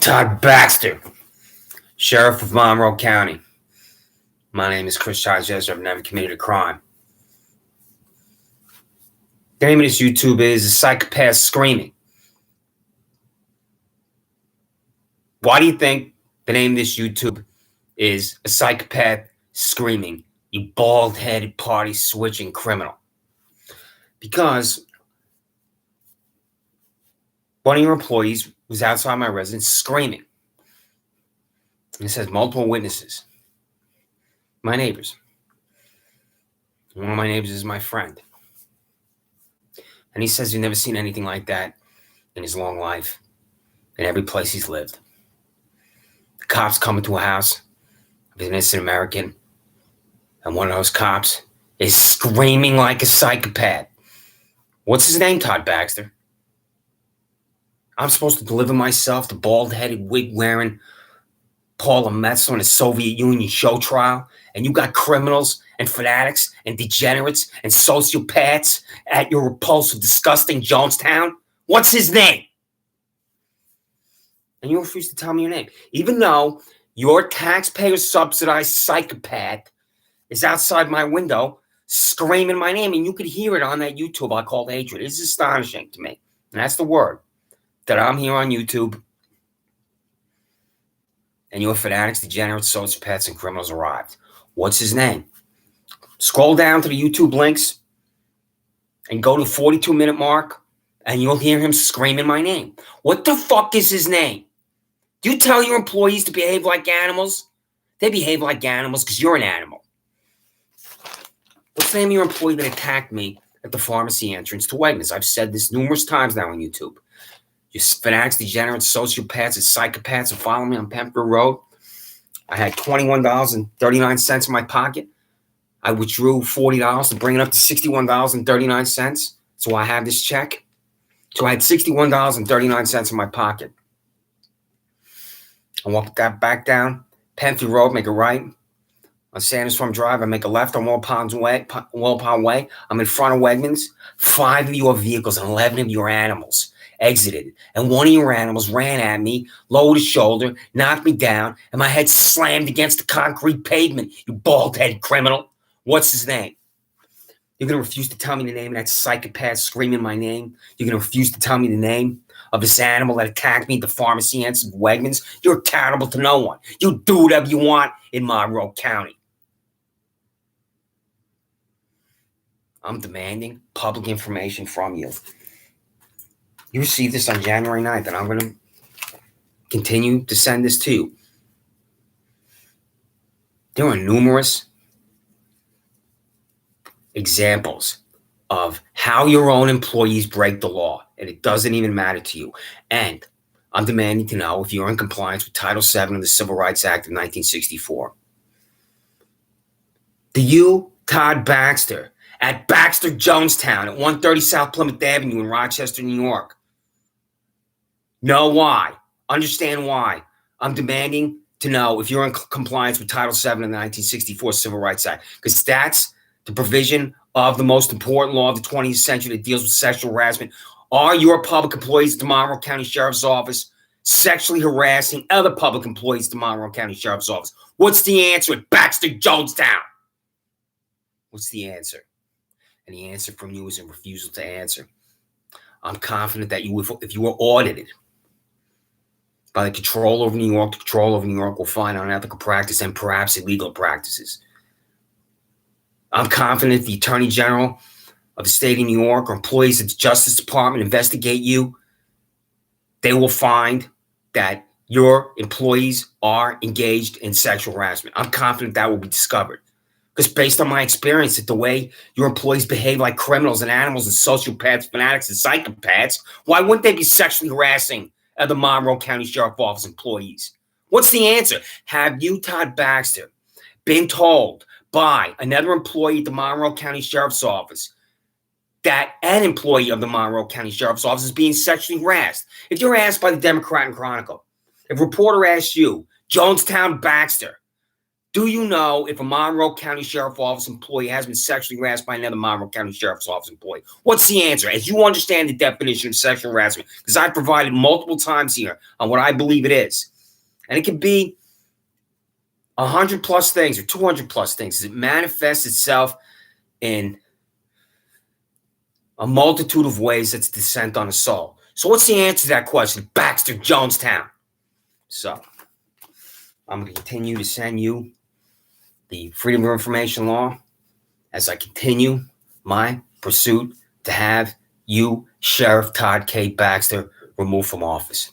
Todd Baxter, Sheriff of Monroe County. My name is Chris Chaz. I've never committed a crime. The name of this YouTube is Psychopath Screaming. Why do you think the name of this YouTube is a psychopath screaming, you bald-headed party-switching criminal? Because one of your employees was outside my residence screaming. And it says multiple witnesses. My neighbors. One of my neighbors is my friend. And he says he's never seen anything like that in his long life, in every place he's lived. The cops come into a house of an innocent American, and one of those cops is screaming like a psychopath. What's his name, Todd Baxter? I'm supposed to deliver myself to bald-headed, wig-wearing Paula Metzler in a Soviet Union show trial, and you got criminals and fanatics and degenerates and sociopaths at your repulsive, disgusting Jonestown? What's his name? And you refuse to tell me your name, even though your taxpayer-subsidized psychopath is outside my window screaming my name, and you could hear it on that YouTube I called Hatred. It's astonishing to me. And that's the word, that I'm here on YouTube, and your fanatics, degenerates, sociopaths, and criminals arrived. What's his name? Scroll down to the YouTube links and go to the 42-minute mark, and you'll hear him screaming my name. What the fuck is his name? Do you tell your employees to behave like animals? They behave like animals because you're an animal. What's the name of your employee that attacked me at the pharmacy entrance to Wegmans? I've said this numerous times now on YouTube. You fanatics, degenerates, sociopaths, and psychopaths are following me on Pember Road. I had $21.39 in my pocket. I withdrew $40 to bring it up to $61.39. So I have this check. So I had $61.39 in my pocket. I walk that back down Penfield Road, make a right. On Sanders Farm Drive, I make a left on Walpond Way. I'm in front of Wegmans. 5 of your vehicles and 11 of your animals exited, and one of your animals ran at me, lowered his shoulder, knocked me down, and my head slammed against the concrete pavement. You bald-headed criminal. What's his name? You're going to refuse to tell me the name of that psychopath screaming my name? You're going to refuse to tell me the name of this animal that attacked me at the pharmacy entrance of Wegmans? You're accountable to no one. You do whatever you want in Monroe County. I'm demanding public information from you. You received this on January 9th, and I'm going to continue to send this to you. There are numerous examples of how your own employees break the law, and it doesn't even matter to you. And I'm demanding to know if you're in compliance with Title VII of the Civil Rights Act of 1964. Do you, Todd Baxter, at Baxter Jonestown at 130 South Plymouth Avenue in Rochester, New York, know why? Understand why? I'm demanding to know if you're in compliance with Title VII of the 1964 Civil Rights Act, because that's the provision of the most important law of the 20th century that deals with sexual harassment. Are your public employees at the Monroe County Sheriff's Office sexually harassing other public employees at the Monroe County Sheriff's Office? What's the answer at Baxter Jonestown? What's the answer? And the answer from you is a refusal to answer. I'm confident that if you were audited by the Control over New York, the Control over New York will find unethical practice and perhaps illegal practices. I'm confident if the Attorney General of the state of New York or employees of the Justice Department investigate you, they will find that your employees are engaged in sexual harassment. I'm confident that will be discovered. Because based on my experience, that the way your employees behave like criminals and animals and sociopaths, fanatics, and psychopaths, why wouldn't they be sexually harassing other Monroe County Sheriff's Office employees? What's the answer? Have you, Todd Baxter, been told by another employee at the Monroe County Sheriff's Office that an employee of the Monroe County Sheriff's Office is being sexually harassed? If you're asked by the Democrat and Chronicle, if a reporter asks you, Jonestown Baxter, Do you know if a Monroe County Sheriff's Office employee has been sexually harassed by another Monroe County Sheriff's Office employee? What's the answer? As you understand the definition of sexual harassment, because I've provided multiple times here on what I believe it is. And it can be 100 plus things or 200 plus things. It manifests itself in a multitude of ways that's descent on a soul. So what's the answer to that question? Baxter, Jonestown. So I'm going to continue to send you the Freedom of Information Law as I continue my pursuit to have you, Sheriff Todd K. Baxter, removed from office.